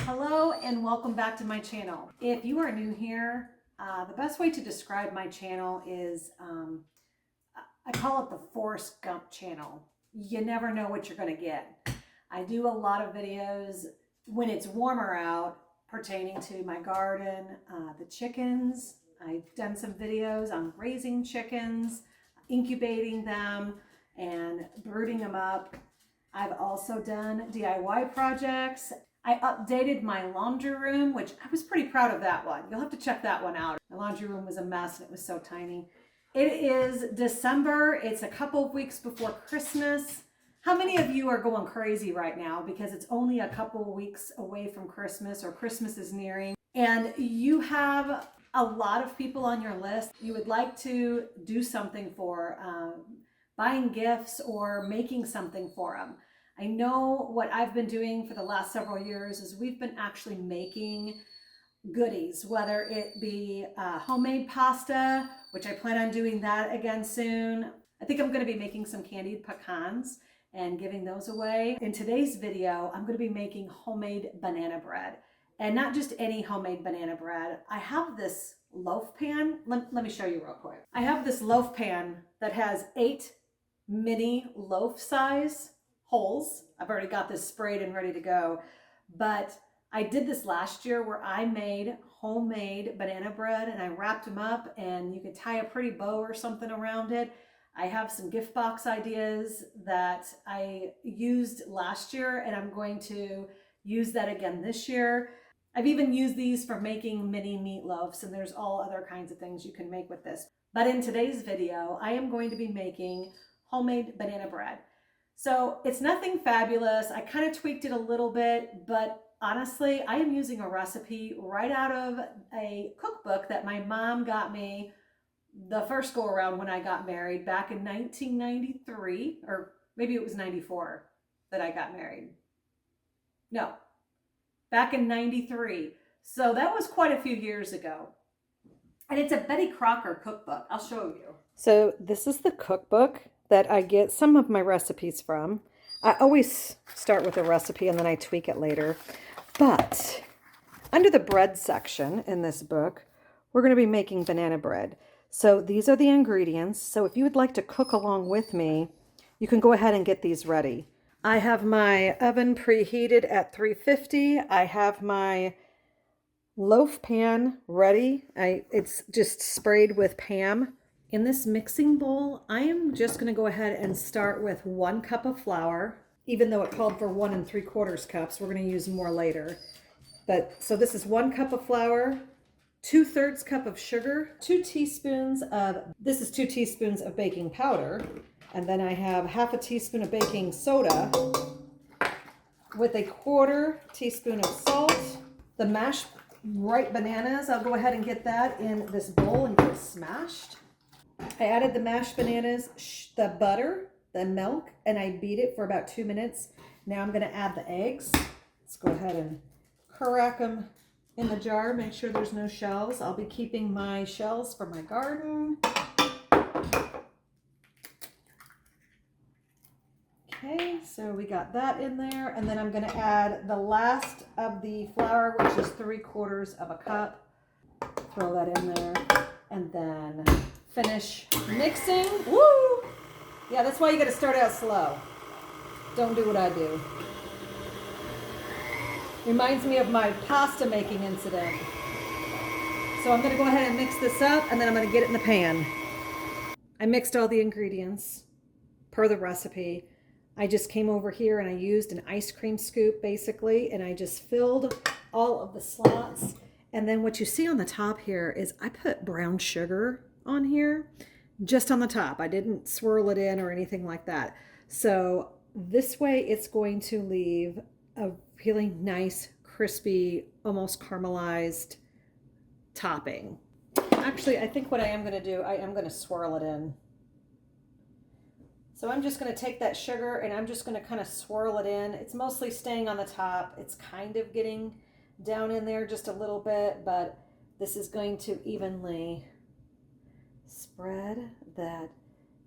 Hello and welcome back to my channel. If you are new here, the best way to describe my channel is, I call it the Forrest Gump channel. You never know what you're going to get. I do a lot of videos when it's warmer out pertaining to my garden, the chickens. I've done some videos on raising chickens, incubating them, and brooding them up. I've also done DIY projects. I updated my laundry room, which I was pretty proud of that one. You'll have to check that one out. My laundry room was a mess and it was so tiny. It is December. It's a couple of weeks before Christmas. How many of you are going crazy right now because it's only a couple of weeks away from Christmas, or Christmas is nearing, and you have a lot of people on your list you would like to do something for, buying gifts or making something for them? I know what I've been doing for the last several years is we've been actually making goodies, whether it be homemade pasta, which I plan on doing that again soon. I think I'm going to be making some candied pecans and giving those away. In today's video, I'm going to be making homemade banana bread, and not just any homemade banana bread. I have this loaf pan. Let me show you real quick. I have this loaf pan that has 8 mini loaf size holes. I've already got this sprayed and ready to go, but I did this last year where I made homemade banana bread and I wrapped them up, and you could tie a pretty bow or something around it. I have some gift box ideas that I used last year and I'm going to use that again this year. I've even used these for making mini meatloafs, and there's all other kinds of things you can make with this. But in today's video, I am going to be making homemade banana bread. So it's nothing fabulous. I kind of tweaked it a little bit, but honestly, I am using a recipe right out of a cookbook that my mom got me the first go around when I got married back in 1993, or maybe it was 94 that I got married. No, back in 93. So that was quite a few years ago. And it's a Betty Crocker cookbook. I'll show you. So this is the cookbook that I get some of my recipes from. I always start with a recipe and then I tweak it later. But under the bread section in this book, we're going to be making banana bread. So these are the ingredients. So if you would like to cook along with me, you can go ahead and get these ready. I have my oven preheated at 350. I have my loaf pan ready. It's just sprayed with Pam. In this mixing bowl, I am just going to go ahead and start with 1 cup of flour. Even though it called for 1 3/4 cups, we're going to use more later. But so this is 1 cup of flour, 2/3 cup of sugar, 2 teaspoons of baking powder, and then I have 1/2 teaspoon of baking soda with 1/4 teaspoon of salt. The mashed ripe bananas, I'll go ahead and get that in this bowl and get it smashed. I added the mashed bananas, the butter, the milk, and I beat it for about 2 minutes. Now I'm going to add the eggs. Let's go ahead and crack them in the jar. Make sure there's no shells. I'll be keeping my shells for my garden. Okay, so we got that in there. And then I'm going to add the last of the flour, which is 3/4 cup. Throw that in there. And then finish mixing. Woo! Yeah, that's why you got to start out slow. Don't do what I do. Reminds me of my pasta making incident. So I'm going to go ahead and mix this up, and then I'm going to get it in the pan. I mixed all the ingredients per the recipe. I just came over here and I used an ice cream scoop basically, and I just filled all of the slots. And then what you see on the top here is I put brown sugar on here, just on the top. I didn't swirl it in or anything like that. So this way it's going to leave a really nice, crispy, almost caramelized topping. Actually, I think what I am going to do, I am going to swirl it in. So I'm just going to take that sugar and I'm just going to kind of swirl it in. It's mostly staying on the top. It's kind of getting down in there just a little bit, but this is going to evenly spread that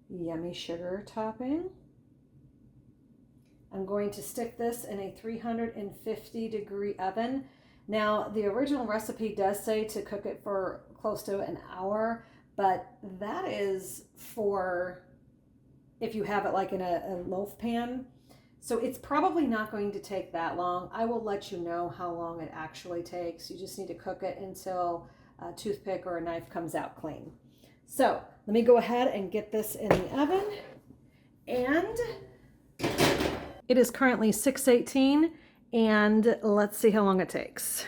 yummy sugar topping. I'm going to stick this in a 350-degree oven. Now, the original recipe does say to cook it for close to an hour, but that is for if you have it like in a loaf pan. So it's probably not going to take that long. I will let you know how long it actually takes. You just need to cook it until a toothpick or a knife comes out clean. So let me go ahead and get this in the oven. And it is currently 6:18, and let's see how long it takes.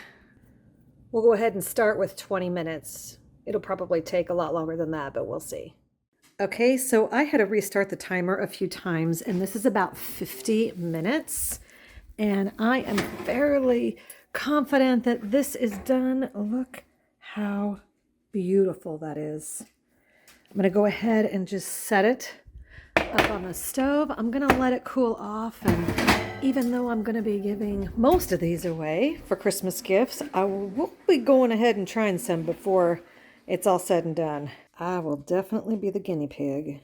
We'll go ahead and start with 20 minutes. It'll probably take a lot longer than that, but we'll see. Okay, so I had to restart the timer a few times, and this is about 50 minutes. And I am fairly confident that this is done. Look how beautiful that is. I'm gonna go ahead and just set it up on the stove. I'm gonna let it cool off, and even though I'm gonna be giving most of these away for Christmas gifts, I will be going ahead and trying some before it's all said and done. I will definitely be the guinea pig.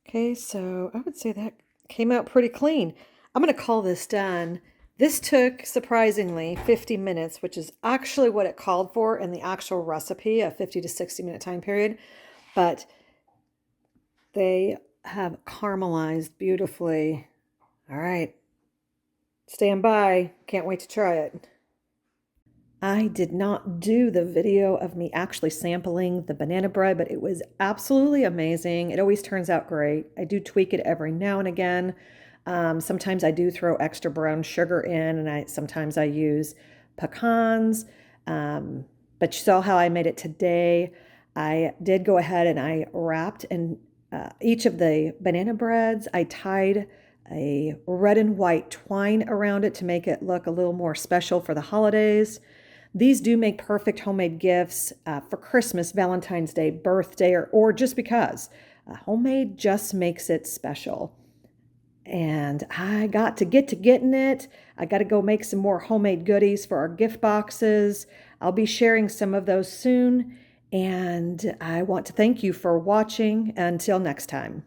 Okay, so I would say that came out pretty clean. I'm gonna call this done. This took, surprisingly, 50 minutes, which is actually what it called for in the actual recipe, a 50 to 60 minute time period. But they have caramelized beautifully. All right, stand by. Can't wait to try it. I did not do the video of me actually sampling the banana bread, but it was absolutely amazing. It always turns out great. I do tweak it every now and again. Sometimes I do throw extra brown sugar in, and sometimes I use pecans. But you saw how I made it today. I did go ahead and I wrapped in each of the banana breads. I tied a red and white twine around it to make it look a little more special for the holidays. These do make perfect homemade gifts for Christmas, Valentine's Day, birthday, or just because. Homemade just makes it special. And I got to getting it. I got to go make some more homemade goodies for our gift boxes. I'll be sharing some of those soon. And I want to thank you for watching. Until next time.